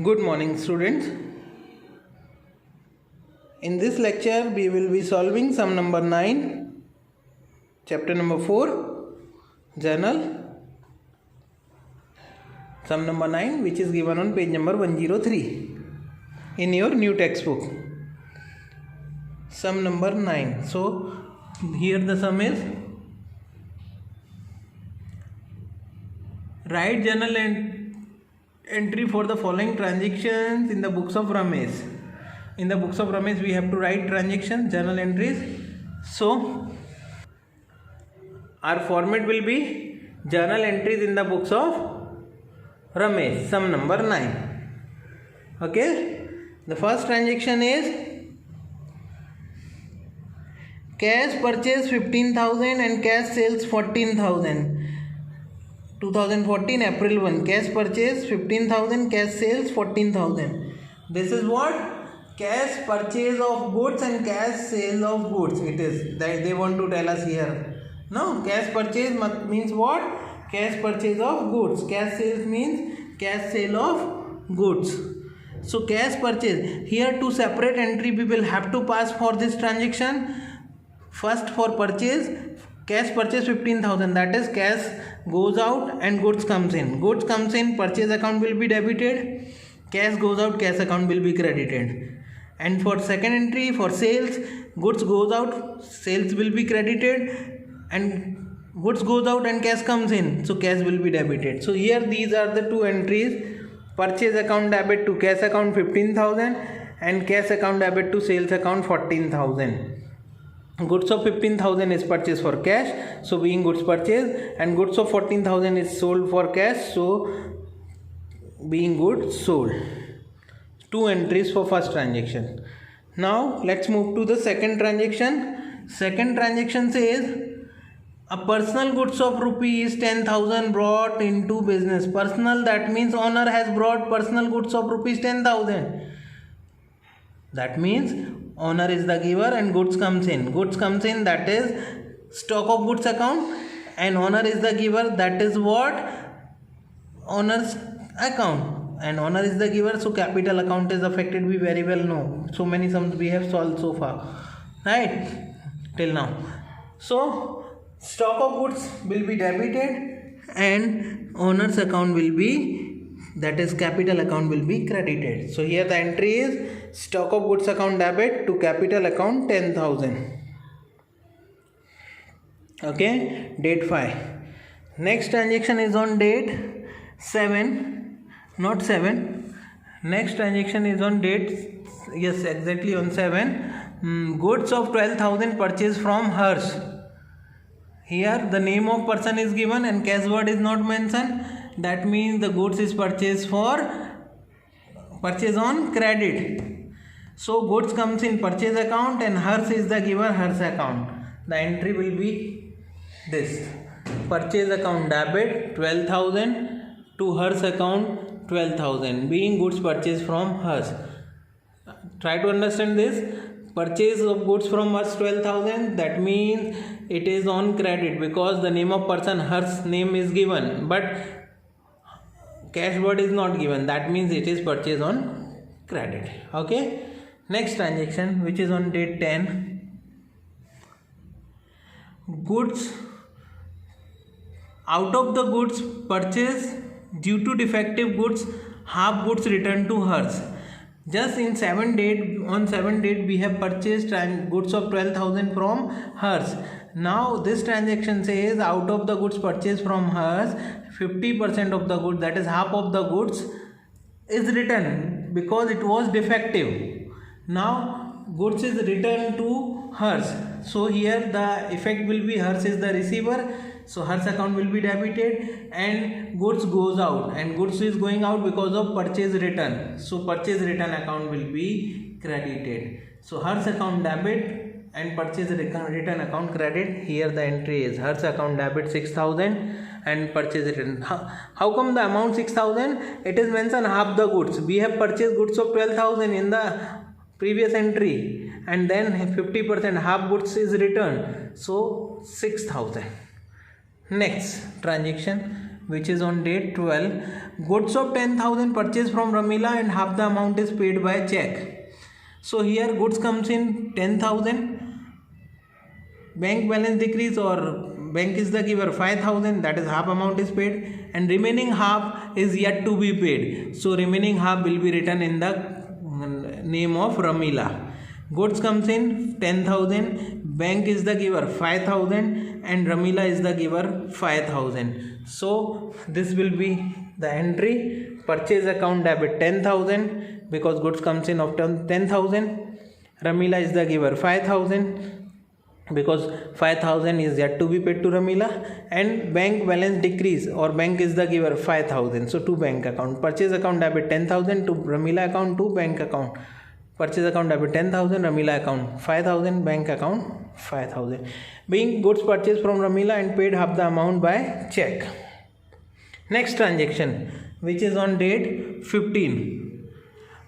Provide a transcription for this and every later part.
Good morning, students. In this lecture, we will be solving sum number 9, chapter number 4, journal. Sum number 9, which is given on page number 103 in your new textbook. Sum number 9. So, here the sum is: write journal entry for the following transactions in the books of Ramesh. In the books of Ramesh, we have to write transactions, journal entries. So, our format will be journal entries in the books of Ramesh, sum number 9. Okay, the first transaction is cash purchase 15,000 and cash sales 14,000. 2014 April 1, cash purchase 15,000, cash sales 14,000. This is what? Cash purchase of goods and cash sale of goods. It is that they want to tell us here. No, cash purchase means what? Cash purchase of goods. Cash sales means cash sale of goods. So cash purchase. Here two separate entry we will have to pass for this transaction. First for purchase, cash purchase 15,000, that is cash goes out and goods comes in. Goods comes in, purchase account will be debited. Cash goes out, cash account will be credited. And for second entry, for sales, goods goes out, sales will be credited, and goods goes out and cash comes in, so cash will be debited. So here these are the two entries: purchase account debit to cash account 15,000 and cash account debit to sales account 14,000. Goods of 15,000 is purchased for cash, so being goods purchased, and goods of 14,000 is sold for cash, so being goods sold. Two entries for first transaction. Now let's move to the second transaction. Second transaction says a personal goods of rupees 10,000 brought into business. Personal, that means owner has brought personal goods of rupees 10,000. That means owner is the giver and goods comes in. Goods comes in, that is stock of goods account, and owner is the giver, that is what? Owner's account. And owner is the giver, so capital account is affected, we very well know. So many sums we have solved so far, right, till now. So stock of goods will be debited and owner's account will be, that is capital account, will be credited. So here the entry is stock of goods account debit to capital account 10,000. Okay, date 5. Next transaction is on date 7. Not 7. Next transaction is on date, yes, exactly on 7. Goods of 12,000 purchased from Harsh. Here the name of person is given and cash word is not mentioned. That means the goods is purchased for purchase on credit. So goods comes in purchase account and Harsh is the giver, Harsh account. The entry will be this: purchase account debit 12,000 to Harsh account 12,000, being goods purchased from Harsh. Try to understand this. Purchase of goods from Harsh 12,000, that means it is on credit because the name of person Harsh name is given, but cash word is not given. That means it is purchased on credit. Okay. Next transaction, which is on date 10. Goods, out of the goods purchased due to defective goods, half goods returned to Harsh. Just in 7 date, on 7 date we have purchased goods of 12,000 from Harsh. Now this transaction says out of the goods purchased from Harsh, 50% of the goods, that is half of the goods, is returned because it was defective. Now goods is returned to Harsh. So here the effect will be Harsh is the receiver, so Harsh account will be debited and goods goes out, and goods is going out because of purchase return. So purchase return account will be credited. So Harsh account debit and purchase return account credit. Here the entry is Harsh account debit 6,000 and purchase return. How come the amount 6,000? It is mentioned half the goods. We have purchased goods of 12,000 in the previous entry, and then 50% half goods is returned, so 6,000. Next transaction, which is on date 12. Goods of 10,000 purchased from Ramila and half the amount is paid by check. So here goods comes in 10,000, bank balance decrease or bank is the giver 5,000, that is half amount is paid, and remaining half is yet to be paid. So remaining half will be written in the name of Ramila. Goods comes in 10,000, bank is the giver 5,000 and Ramila is the giver 5,000. So this will be the entry. Purchase account debit 10,000 because goods comes in of 10,000. Ramila is the giver 5,000 because 5,000 is yet to be paid to Ramila, and bank balance decrease or bank is the giver 5,000. So to bank account, purchase account debit 10,000 to Ramila account to bank account. Purchase account debit 10,000, Ramila account 5,000, bank account 5,000. Being goods purchased from Ramila and paid half the amount by check. Next transaction, which is on date 15.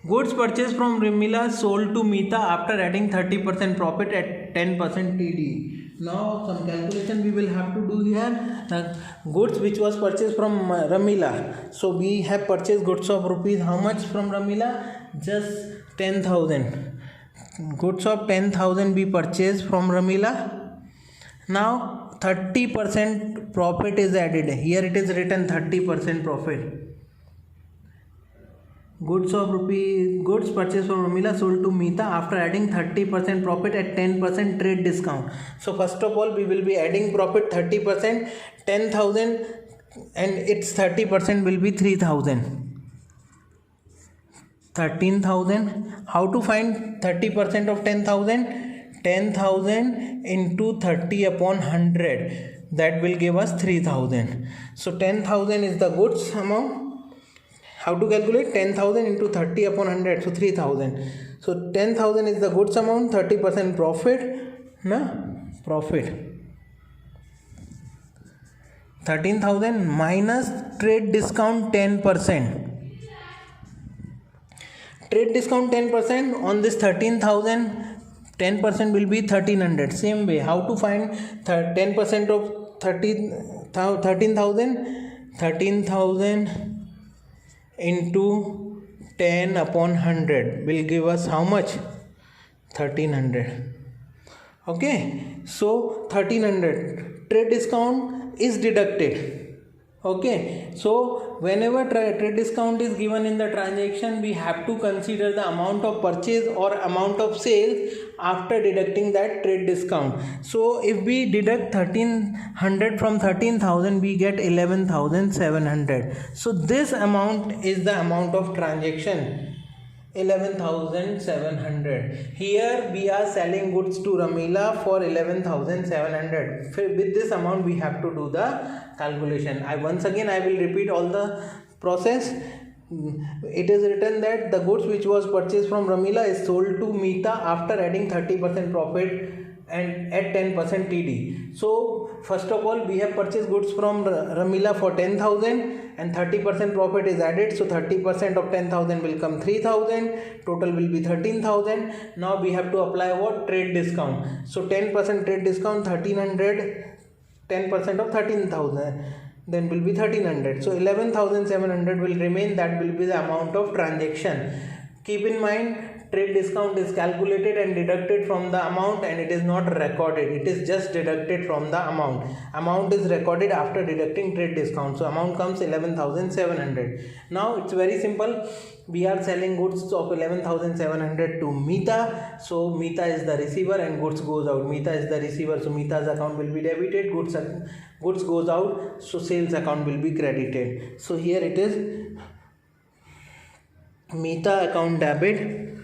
Goods purchased from Ramila sold to Mita after adding 30% profit at 10% TD. Now some calculation we will have to do here. The goods which was purchased from Ramila. So we have purchased goods of rupees how much from Ramila? Just 10,000. Goods of 10,000 we purchased from Ramila. Now 30% profit is added. Here it is written 30% profit. Goods purchased from Ramila sold to Mita after adding 30% profit at 10% trade discount. So first of all we will be adding profit 30%, 10,000 and its 30% will be 3,000. 13,000. How to find 30% of 10,000? 10,000 into 30 upon 100. That will give us 3,000. So 10,000 is the goods amount. How to calculate? 10,000 into 30 upon 100, so 3,000. So 10,000 is the goods amount, 30% profit, profit. 13,000 minus trade discount 10%. Trade discount 10% on this 13,000, 10% will be 1,300. Same way, how to find 10% of 13,000? 13,000 into 10 upon 100 will give us how much? 1,300. Okay, so 1,300 trade discount is deducted. Okay, so whenever trade discount is given in the transaction, we have to consider the amount of purchase or amount of sales after deducting that trade discount. So if we deduct 1,300 from 13,000, we get 11,700. So this amount is the amount of transaction, 11,700. Here we are selling goods to Ramila for 11,700. With this amount we have to do the calculation. I will repeat all the process. It is written that the goods which was purchased from Ramila is sold to Mita after adding 30% profit and at 10% TD. So first of all we have purchased goods from Ramila for 10,000 and 30% profit is added. So 30% of 10,000 will come 3,000. Total will be 13,000. Now we have to apply what? Trade discount. So 10% trade discount 1,300. 10% of 13,000 then will be 1,300. So 11,700 will remain. That will be the amount of transaction. Keep in mind, trade discount is calculated and deducted from the amount and it is not recorded. It is just deducted from the amount. Amount is recorded after deducting trade discount. So amount comes 11,700. Now it's very simple. We are selling goods of 11,700 to Mita. So Mita is the receiver and goods goes out. Mita is the receiver. So Mita's account will be debited. Goods goes out. So sales account will be credited. So here it is. Mita account debit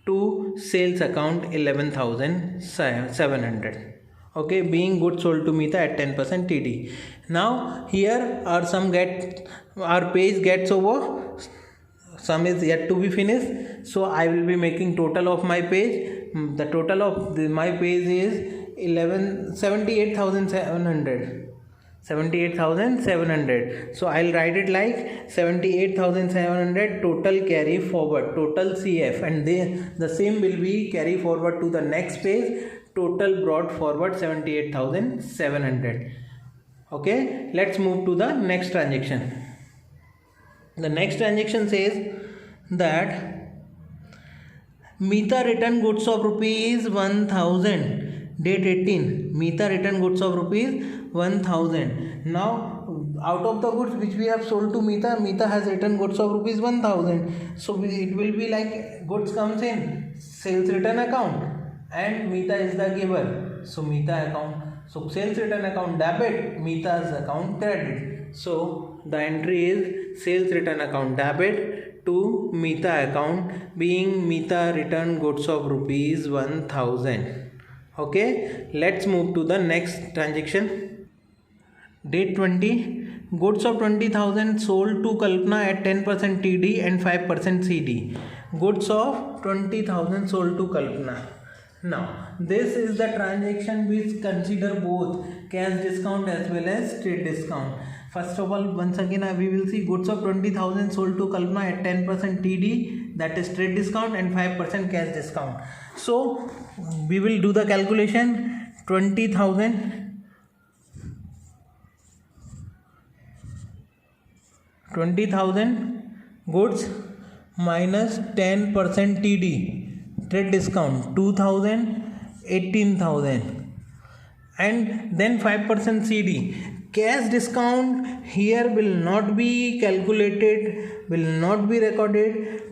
to sales account 11,700. Okay, being goods sold to Mita at 10% TD. Now here are some our page gets over. Some is yet to be finished. So I will be making total of my page. The total of my page is 78,700. 78,700. So I'll write it like 78,700 total carry forward, total CF, and the same will be carry forward to the next page. Total brought forward 78,700. Okay, let's move to the next transaction. The next transaction says that Meeta return goods of rupees 1000, date 18. Meeta return goods of rupees 1000. Now, out of the goods which we have sold to Meeta, Meeta has returned goods of rupees 1000. So it will be like goods comes in sales return account and Meeta is the giver. So Meeta account. So sales return account debit, Meeta's account credit. So the entry is sales return account debit to Meeta account, being Meeta return goods of rupees 1000. Okay, let's move to the next transaction. Date 20, goods of 20,000 sold to Kalpana at 10% TD and 5% CD. Goods of 20,000 sold to Kalpana. Now, this is the transaction which consider both cash discount as well as trade discount. First of all, once again we will see goods of 20,000 sold to Kalpana at 10% TD, that is trade discount, and 5% cash discount. So we will do the calculation. 20,000 goods minus 10% TD, trade discount 2,000, 18,000, and then 5% CD. Cash discount here will not be calculated, will not be recorded.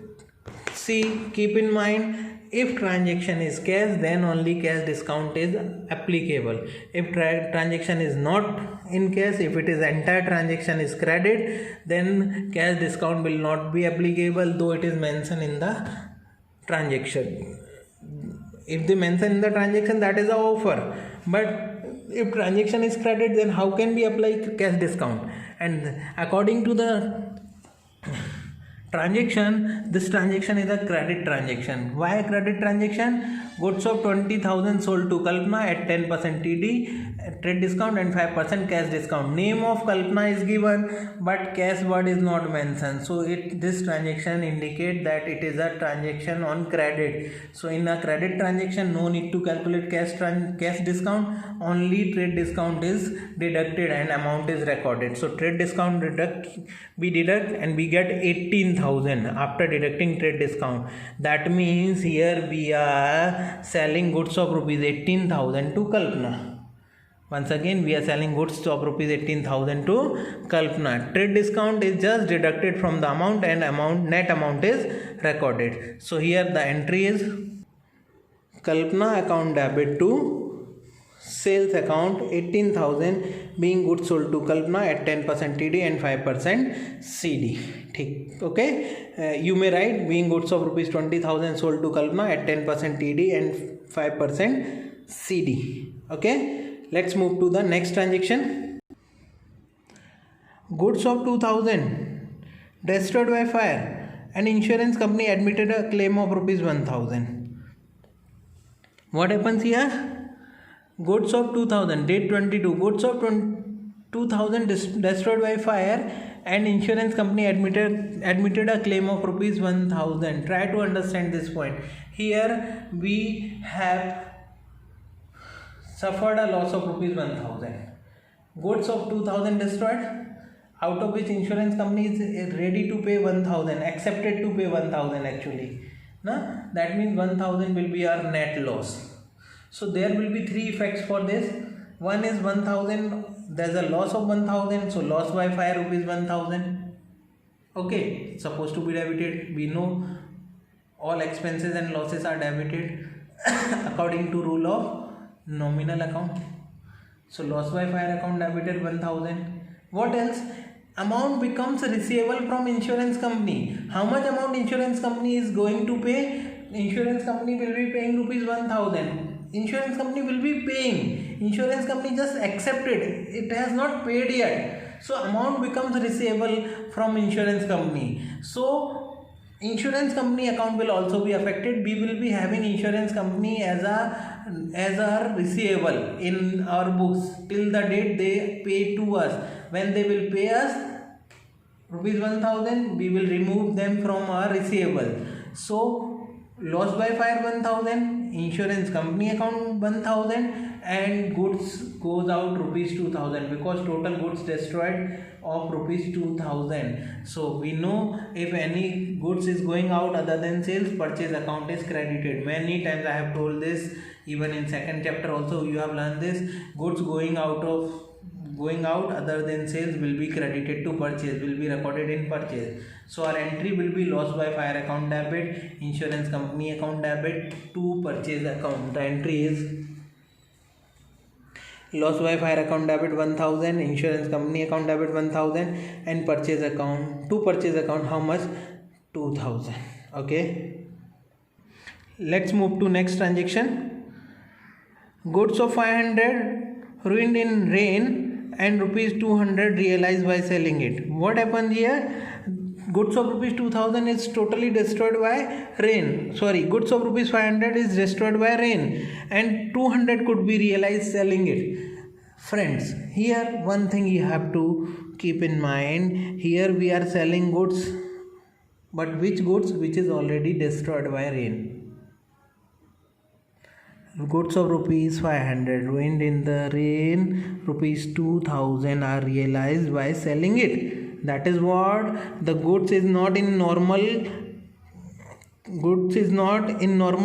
See, keep in mind, if transaction is cash, then only cash discount is applicable. If transaction is not in cash, if it is entire transaction is credit, then cash discount will not be applicable, though it is mentioned in the transaction. If they mention in the transaction, that is the offer. But if transaction is credit, then how can we apply cash discount? And according to the transaction, this transaction is a credit transaction. Why credit transaction? Goods of 20,000 sold to Kalpana at 10% TD, trade discount, and 5% cash discount. Name of Kalpana is given, but cash word is not mentioned. So this transaction indicate that it is a transaction on credit. So in a credit transaction, no need to calculate cash discount. Only trade discount is deducted and amount is recorded. So trade discount we deduct and we get 18,000 after deducting trade discount. That means here we are selling goods of rupees 18,000 to Kalpana. Once again, we are selling goods of rupees 18,000 to Kalpana. Trade discount is just deducted from the amount and net amount is recorded. So here the entry is Kalpana account debit to sales account 18,000 being goods sold to Kalpana at 10% TD and 5% CD. Okay, you may write being goods of rupees 20,000 sold to Kalpana at 10% TD and 5% CD. Okay, let's move to the next transaction. Goods of 2,000 destroyed by fire. An insurance company admitted a claim of rupees 1,000. What happens here? Goods of 2,000, date 22, goods of 2,000 destroyed by fire, and insurance company admitted a claim of rupees 1,000. Try to understand this point. Here we have suffered a loss of rupees 1,000. Goods of 2,000 destroyed, out of which insurance company is ready to pay 1,000, accepted to pay 1,000 actually. That means 1,000 will be our net loss. So there will be three effects for this. One is 1,000, there's a loss of 1,000, so loss by fire rupees 1,000. Okay, it's supposed to be debited. We know all expenses and losses are debited according to rule of nominal account. So loss by fire account debited 1,000. What else? Amount becomes receivable from insurance company. How much amount insurance company is going to pay? Insurance company will be paying rupees 1,000. Insurance company will be paying. Insurance company just accepted. It has not paid yet. So amount becomes receivable from insurance company. So insurance company account will also be affected. We will be having insurance company as a receivable in our books till the date they pay to us. When they will pay us rupees 1,000, we will remove them from our receivable. So loss by fire 1,000, insurance company account 1,000, and goods goes out rupees 2000, because total goods destroyed of rupees 2000. So we know if any goods is going out other than sales, purchase account is credited. Many times I have told this, even in second chapter also you have learned this. Goods going out other than sales will be credited to purchase, will be recorded in purchase. So our entry will be loss by fire account debit, insurance company account debit to purchase account. The entry is loss by fire account debit 1000, insurance company account debit 1000, and purchase account, to purchase account how much? 2000. Okay, let's move to next transaction. Goods of 500 ruined in rain and rupees 200 realized by selling it. What happened here? Goods of rupees 2000 is totally destroyed by rain. Sorry, goods of rupees 500 is destroyed by rain and 200 could be realized selling it. Friends, here one thing you have to keep in mind. Here we are selling goods, but which goods? Which is already destroyed by rain. Goods of rupees 500 ruined in the rain, rupees 2000 are realized by selling it. That is what the goods is not in normal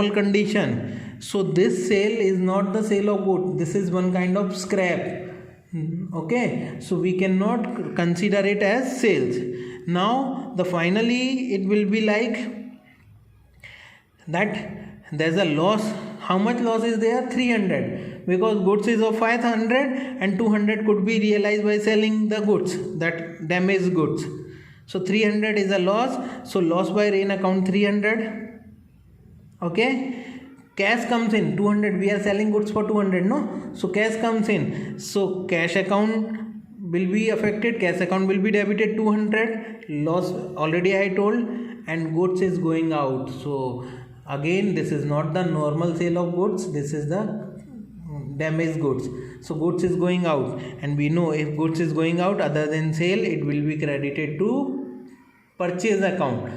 condition. So this sale is not the sale of goods. This is one kind of scrap. Okay, so we cannot consider it as sales. Now the finally it will be like that there's a loss. How much loss is there? 300, because goods is of 500 and 200 could be realized by selling the goods, that damaged goods. So 300 is a loss. So loss by rain account 300. Okay, cash comes in 200. We are selling goods for 200, no? So cash comes in. So cash account will be affected. Cash account will be debited 200. Loss already I told, and goods is going out. So again, this is not the normal sale of goods, this is the damaged goods. So goods is going out, and we know if goods is going out other than sale, it will be credited to purchase account.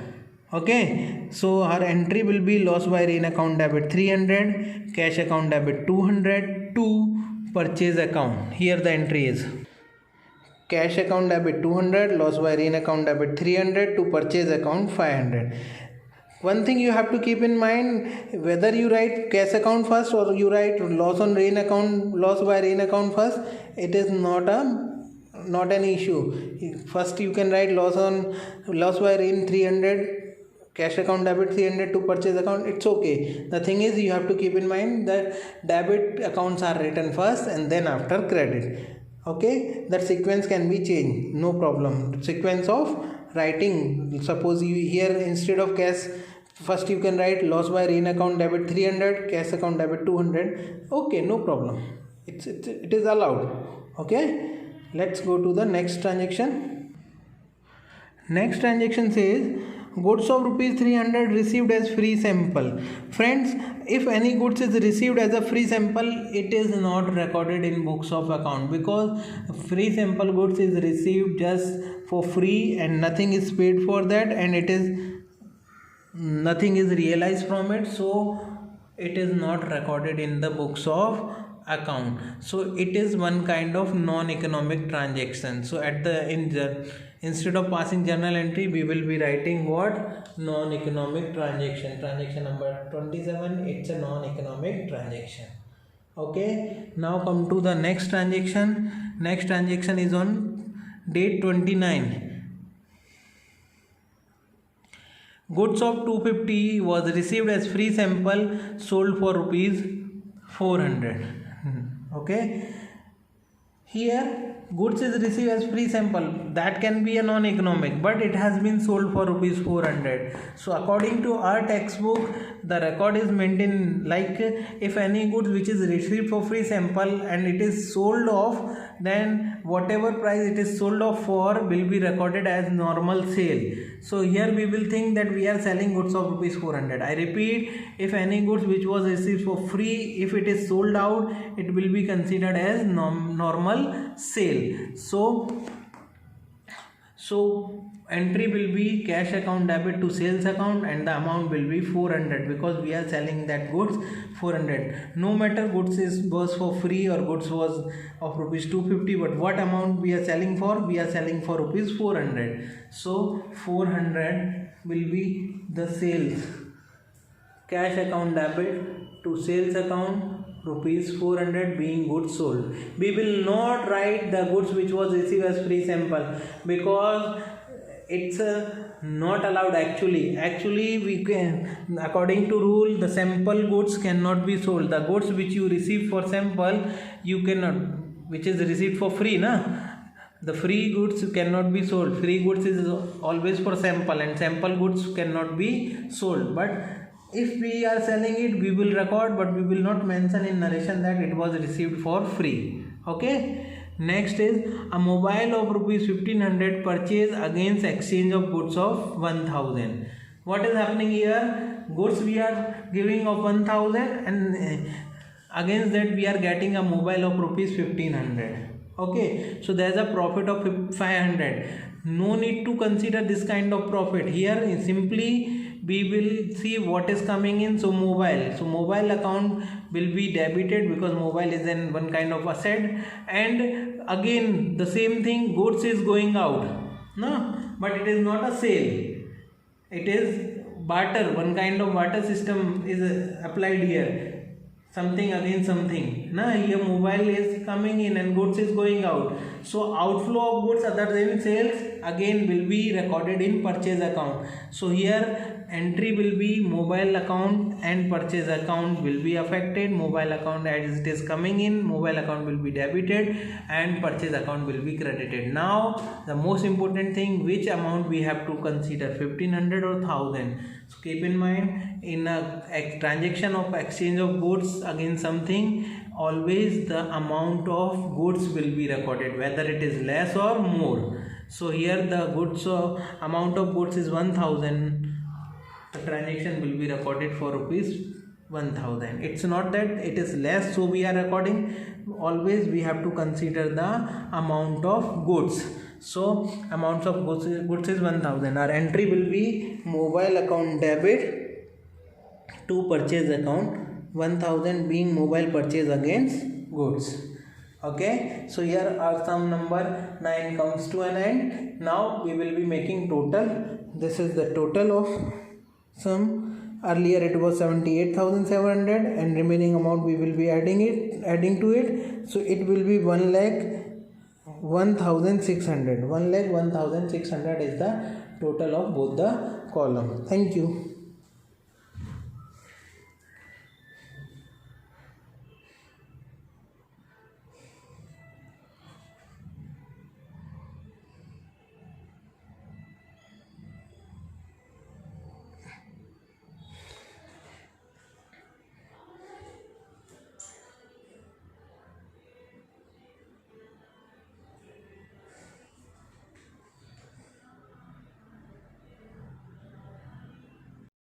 Okay, so our entry will be loss by rain account debit 300, cash account debit 200 to purchase account. Here the entry is cash account debit 200, loss by rain account debit 300 to purchase account 500. One thing you have to keep in mind, whether you write cash account first or you write loss by rain account first, it is not an issue. First you can write loss by rain 300, cash account debit 300 to purchase account, it's okay. The thing is, you have to keep in mind that debit accounts are written first and then after credit. Okay, that sequence can be changed, no problem. Sequence of writing, suppose you here instead of cash, first you can write loss by rain account debit 300, cash account debit 200. Okay, no problem, it is allowed. Okay, let's go to the next transaction. Next transaction says goods of rupees 300 received as free sample. Friends, if any goods is received as a free sample, it is not recorded in books of account, because free sample goods is received just for free and nothing is paid for that, and nothing is realized from it, so it is not recorded in the books of account. So it is one kind of non-economic transaction. So instead of passing journal entry, we will be writing what? Non-economic transaction. Transaction number 27, it's a non-economic transaction. Okay, now come to the next transaction. Next transaction is on date 29. Goods of 250 was received as free sample, sold for rupees 400. Okay, here goods is received as free sample, that can be a non-economic, but it has been sold for rupees 400. So according to our textbook, the record is maintained like if any goods which is received for free sample and it is sold off, then whatever price it is sold off for will be recorded as normal sale. So here we will think that we are selling goods of rupees 400. I repeat, if any goods which was received for free, if it is sold out, it will be considered as normal sale. So entry will be cash account debit to sales account, and the amount will be 400 because we are selling that goods 400. No matter goods was for free or goods was of rupees 250, but what amount we are selling for? We are selling for rupees 400. So 400 will be the sales, cash account debit to sales account, rupees 400 being goods sold. We will not write the goods which was received as free sample because it's not allowed. Actually we can, according to rule, the sample goods cannot be sold. The goods which you receive for sample, you cannot, which is received for free, the free goods cannot be sold. Free goods is always for sample, and sample goods cannot be sold. But if we are selling it, we will record, but we will not mention in narration that it was received for free. Okay. Next is a mobile of rupees 1500 purchase against exchange of goods of 1000. What is happening here? Goods we are giving of 1000, and against that we are getting a mobile of rupees 1500. Okay, so there is a profit of 500. No need to consider this kind of profit here. Simply we will see what is coming in. So mobile account will be debited because mobile is an one kind of asset, and again the same thing, goods is going out, but it is not a sale, it is barter. One kind of barter system is applied here, something against something. Here mobile is coming in and goods is going out. So outflow of goods other than sales again will be recorded in purchase account. So here entry will be mobile account and purchase account will be affected. Mobile account as it is coming in, mobile account will be debited and purchase account will be credited. Now the most important thing, which amount we have to consider, 1500 or 1000. So keep in mind, in a transaction of exchange of goods against something, always the amount of goods will be recorded, whether it is less or more. So here the goods amount of goods is 1000. The transaction will be recorded for rupees 1000. It's not that it is less, so we are recording. Always we have to consider the amount of goods. So amounts of goods is 1000. Our entry will be mobile account debit to purchase account, 1000 being mobile purchase against goods. Okay, so here our sum number 9 comes to an end. Now we will be making total. This is the total of sum. Earlier it was 78,700, and remaining amount we will be adding to it. So it will be 1,01,600. 1,01,600 is the total of both the column. Thank you.